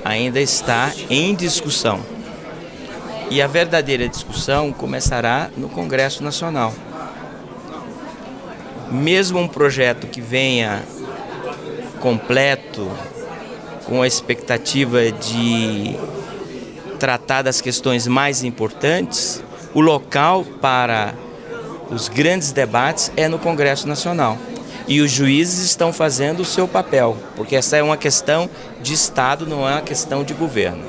ainda está em discussão. E a verdadeira discussão começará no Congresso Nacional. Mesmo um projeto que venha completo, com a expectativa de tratar das questões mais importantes, o local para os grandes debates é no Congresso Nacional. E os juízes estão fazendo o seu papel, porque essa é uma questão de Estado, não é uma questão de governo.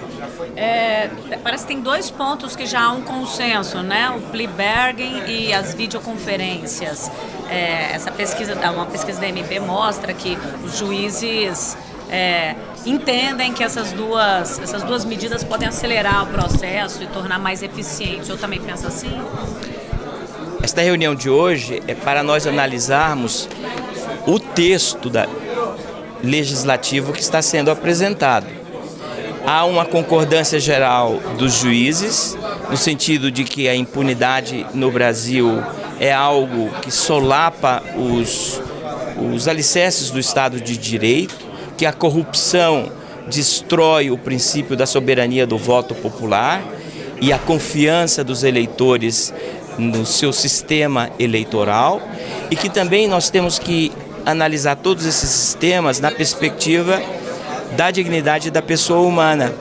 Parece que tem dois pontos que já há um consenso, né? O plea bargain e as videoconferências. Essa pesquisa, uma pesquisa da MP mostra que os juízes entendem que essas duas medidas podem acelerar o processo e tornar mais eficiente. O senhor também pensa assim? Esta reunião de hoje é para nós analisarmos o texto legislativo que está sendo apresentado. Há uma concordância geral dos juízes, no sentido de que a impunidade no Brasil é algo que solapa os alicerces do Estado de Direito, que a corrupção destrói o princípio da soberania do voto popular e a confiança dos eleitores no seu sistema eleitoral, e que também nós temos que analisar todos esses sistemas na perspectiva da dignidade da pessoa humana,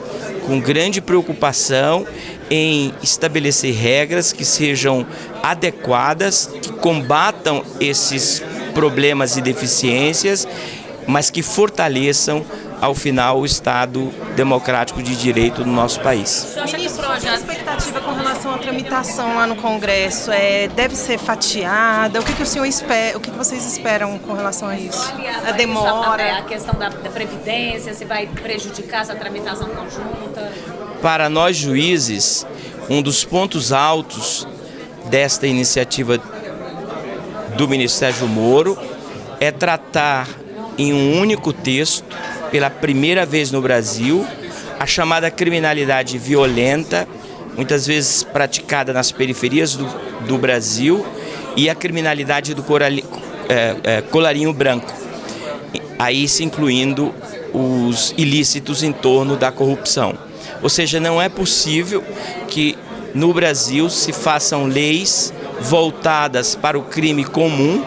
com grande preocupação em estabelecer regras que sejam adequadas, que combatam esses problemas e deficiências, mas que fortaleçam, ao final, o Estado democrático de direito do nosso país. A expectativa com relação à tramitação lá no Congresso deve ser fatiada? O que o senhor espera? O que vocês esperam com relação a isso? A demora? A questão da Previdência, se vai prejudicar essa tramitação conjunta? Para nós juízes, um dos pontos altos desta iniciativa do ministro Sérgio Moro é tratar em um único texto, pela primeira vez no Brasil, a chamada criminalidade violenta, muitas vezes praticada nas periferias do Brasil, e a criminalidade do colarinho branco, aí se incluindo os ilícitos em torno da corrupção. Ou seja, não é possível que no Brasil se façam leis voltadas para o crime comum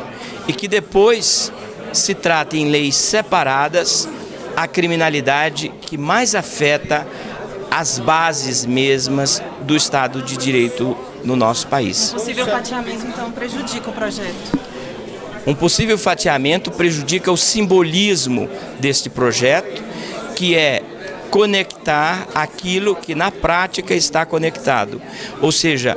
e que depois se tratem em leis separadas a criminalidade que mais afeta as bases mesmas do Estado de Direito no nosso país. Um possível fatiamento, então, prejudica o projeto? Um possível fatiamento prejudica o simbolismo deste projeto, que é conectar aquilo que na prática está conectado. Ou seja,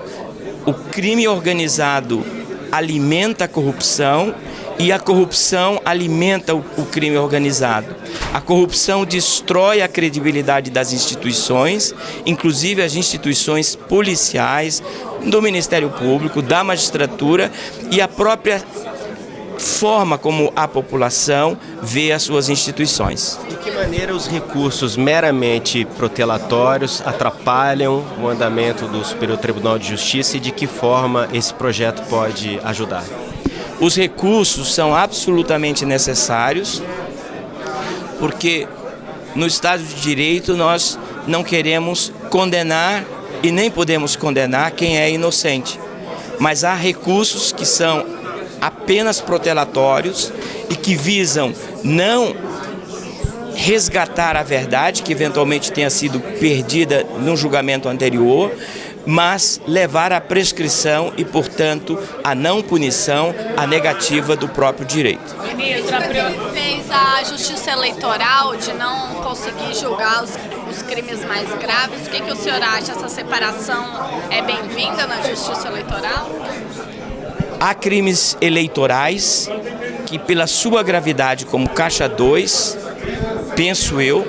o crime organizado alimenta a corrupção e a corrupção alimenta o crime organizado. A corrupção destrói a credibilidade das instituições, inclusive as instituições policiais, do Ministério Público, da magistratura e a própria forma como a população vê as suas instituições. De que maneira os recursos meramente protelatórios atrapalham o andamento do Superior Tribunal de Justiça e de que forma esse projeto pode ajudar? Os recursos são absolutamente necessários, porque no Estado de Direito nós não queremos condenar e nem podemos condenar quem é inocente. Mas há recursos que são apenas protelatórios e que visam não resgatar a verdade que eventualmente tenha sido perdida no julgamento anterior, mas levar à prescrição e, portanto, à não punição, à negativa do próprio direito. Ministra, fez a Justiça Eleitoral de não conseguir julgar os crimes mais graves. O que o senhor acha? Essa separação é bem-vinda na Justiça Eleitoral? Há crimes eleitorais que, pela sua gravidade, como Caixa 2, penso eu,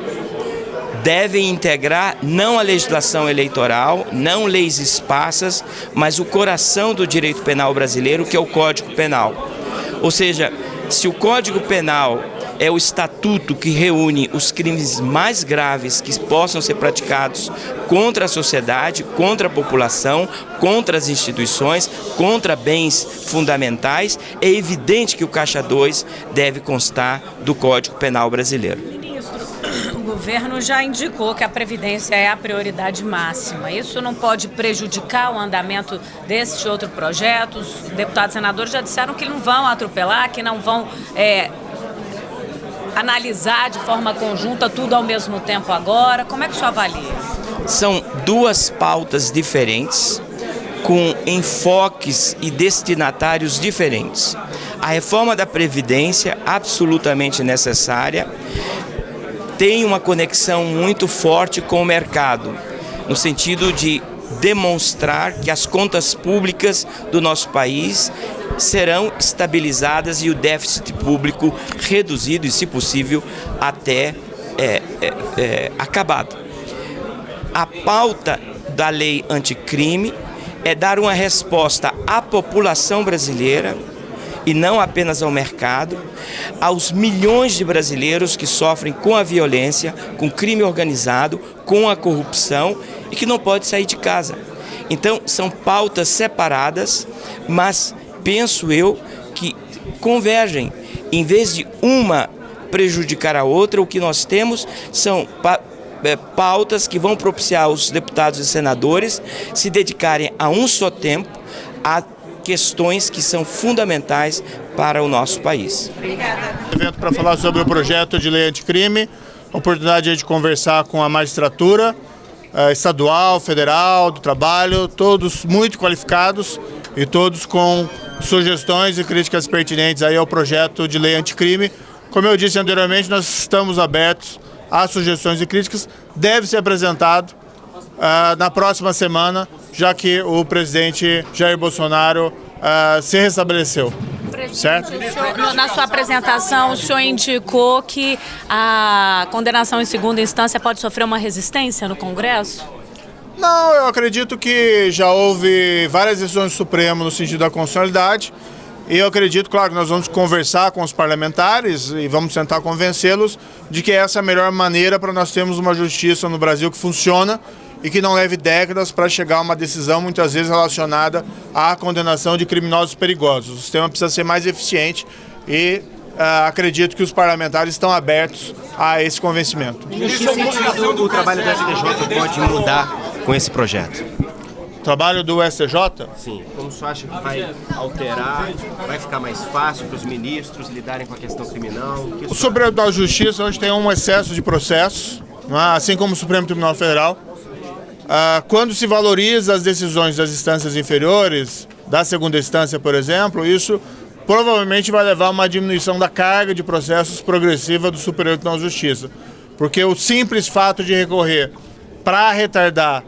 devem integrar não a legislação eleitoral, não leis esparsas, mas o coração do direito penal brasileiro, que é o Código Penal. Ou seja, se o Código Penal é o estatuto que reúne os crimes mais graves que possam ser praticados contra a sociedade, contra a população, contra as instituições, contra bens fundamentais, é evidente que o Caixa 2 deve constar do Código Penal brasileiro. O governo já indicou que a Previdência é a prioridade máxima. Isso não pode prejudicar o andamento desse outro projeto? Os deputados e senadores já disseram que não vão atropelar, que não vão analisar de forma conjunta tudo ao mesmo tempo agora. Como é que o senhor avalia? São duas pautas diferentes, com enfoques e destinatários diferentes. A reforma da Previdência, absolutamente necessária, tem uma conexão muito forte com o mercado, no sentido de demonstrar que as contas públicas do nosso país serão estabilizadas e o déficit público reduzido e, se possível, até acabado. A pauta da lei anticrime é dar uma resposta à população brasileira, e não apenas ao mercado, aos milhões de brasileiros que sofrem com a violência, com o crime organizado, com a corrupção e que não pode sair de casa. Então, são pautas separadas, mas penso eu que convergem. Em vez de uma prejudicar a outra, o que nós temos são pautas que vão propiciar os deputados e senadores se dedicarem a um só tempo a questões que são fundamentais para o nosso país. Obrigada. Evento para falar sobre o projeto de lei anticrime, oportunidade de conversar com a magistratura estadual, federal, do trabalho, todos muito qualificados e todos com sugestões e críticas pertinentes aí ao projeto de lei anticrime. Como eu disse anteriormente, nós estamos abertos a sugestões e críticas. Deve ser apresentado na próxima semana, já que o presidente Jair Bolsonaro se restabeleceu. Certo? Na sua apresentação, o senhor indicou que a condenação em segunda instância pode sofrer uma resistência no Congresso? Não, eu acredito que já houve várias decisões do Supremo no sentido da constitucionalidade. E eu acredito, claro, que nós vamos conversar com os parlamentares e vamos tentar convencê-los de que essa é a melhor maneira para nós termos uma justiça no Brasil que funciona e que não leve décadas para chegar a uma decisão muitas vezes relacionada à condenação de criminosos perigosos. O sistema precisa ser mais eficiente e acredito que os parlamentares estão abertos a esse convencimento. Em que sentido o trabalho do STJ pode mudar com esse projeto? O trabalho do STJ? Sim. Como o senhor acha que vai alterar, vai ficar mais fácil para os ministros lidarem com a questão criminal? O Supremo Tribunal de Justiça hoje tem um excesso de processos, não é? Assim como o Supremo Tribunal Federal. Quando se valoriza as decisões das instâncias inferiores, da segunda instância, por exemplo, isso provavelmente vai levar a uma diminuição da carga de processos progressiva do Superior Tribunal de Justiça. Porque o simples fato de recorrer para retardar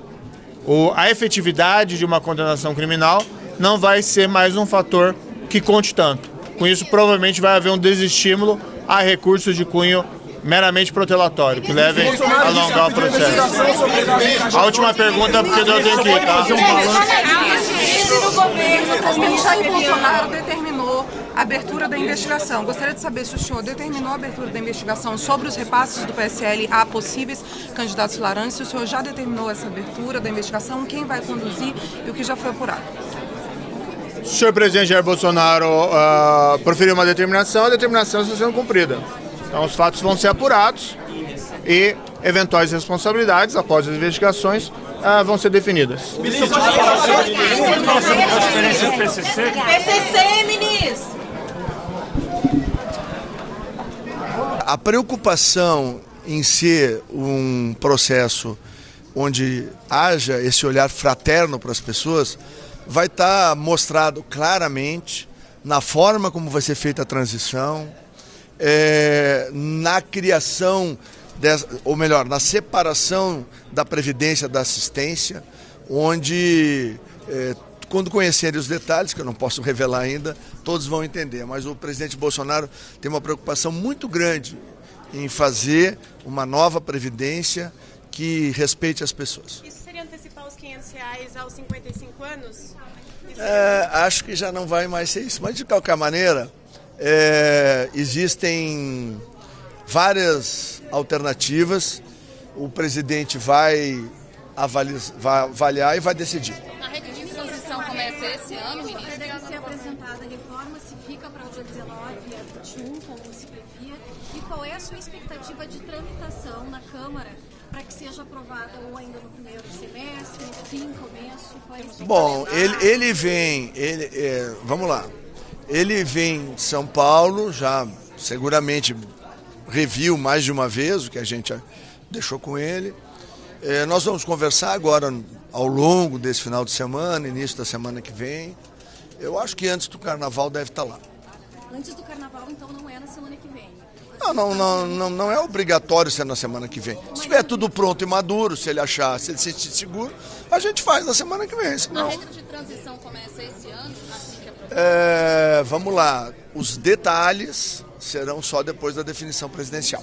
a efetividade de uma condenação criminal não vai ser mais um fator que conte tanto. Com isso, provavelmente vai haver um desestímulo a recursos de cunho meramente protelatório, que levem a alongar o processo. A última pergunta, porque eu tenho que ir, tá? O presidente Jair Bolsonaro determinou a abertura da investigação. Gostaria de saber se o senhor determinou a abertura da investigação sobre os repasses do PSL a possíveis candidatos laranjas, se o senhor já determinou essa abertura da investigação, quem vai conduzir e o que já foi apurado. O senhor presidente Jair Bolsonaro proferiu uma determinação, a determinação está sendo cumprida. Então os fatos vão ser apurados e eventuais responsabilidades após as investigações vão ser definidas. PCC, ministro! A preocupação em ser um processo onde haja esse olhar fraterno para as pessoas vai estar mostrado claramente na forma como vai ser feita a transição, na criação, ou melhor, na separação da Previdência da Assistência, onde, quando conhecerem os detalhes, que eu não posso revelar ainda, todos vão entender. Mas o presidente Bolsonaro tem uma preocupação muito grande em fazer uma nova Previdência que respeite as pessoas. Isso seria antecipar os R$500 aos 55 anos? Acho que já não vai mais ser isso, mas de qualquer maneira, existem várias alternativas, o presidente vai avaliar e vai decidir. A rede de transição começa esse ano, ministro? Deve ser apresentada a reforma, se fica para o dia 19 e 21, como se previa, e qual é a sua sua expectativa de tramitação na Câmara para que seja aprovado ou ainda no primeiro semestre, fim, começo? Bom, ele vem, vamos lá, ele vem de São Paulo, já seguramente reviu mais de uma vez o que a gente deixou com ele. Nós vamos conversar agora ao longo desse final de semana, início da semana que vem. Eu acho que antes do Carnaval deve estar lá. Antes do Carnaval, então, não é na semana que vem? Não é obrigatório ser na semana que vem. Se tiver tudo pronto e maduro, se ele achar, se ele se sentir seguro, a gente faz na semana que vem. Senão... A regra de transição começa esse ano? Assim que é vamos lá, os detalhes serão só depois da definição presidencial.